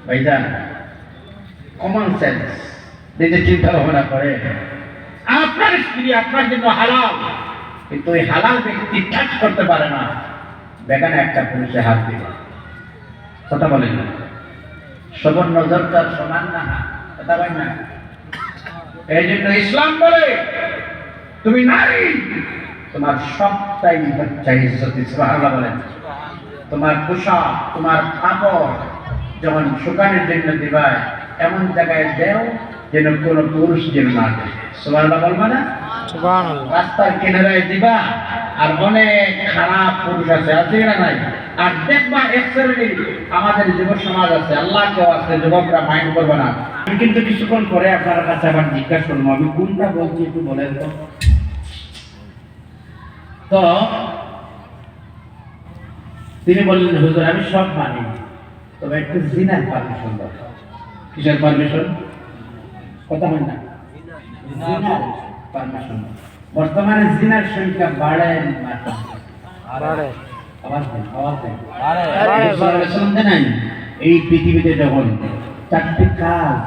ভাইজান common sense দিতে চিন্তা ভাবনা করে আপনার স্ত্রী আপনার জন্য হালাল, কিন্তু ওই হালাল ব্যক্তি টাচ করতে পারে না, বেগানে একটা পুরুষে হাত দিল, কথা বলেন না, সবার নজর তার সমান না, কথা বলেন না। এই জন্য ইসলাম বলে তুমি নারী, তোমার সবটাই হচ্ছে ইজ্জত। সুবহানাল্লাহ বলেন। তোমার পোশাক, তোমার কাপড় যখন শুকানোর জন্য দিবাই, এমন জায়গায় দেও যেন কোনো পুরুষ যেন না দেখে। সুবহানাল্লাহ বলবা না? সুবহানাল্লাহ। রাস্তার কিনারায় দিবা, আর অনেক খারাপ পুরুষ আছে না নাই? আর দেখবা এক শ্রেণীর আমাদের যুব সমাজ আছে, আল্লাহ কেউ আছে, যুবকরা মাইন্ড করবে না। আমি কিন্তু কিছুক্ষণ পরে আপনার কাছে আবার জিজ্ঞাসা করবো আমি কোনটা বলছি একটু বলেন তো। তো তিনি বললেন, হুজুর আমি সব মানি, তবে একটু জিনার পারমিশন দরকার। কিসের পারমিশন? কথা হয় না, জিনার পারমিশন। বর্তমানে জিনার সংখ্যা বাড়ে এই পৃথিবীতে যখন চারটি কাজ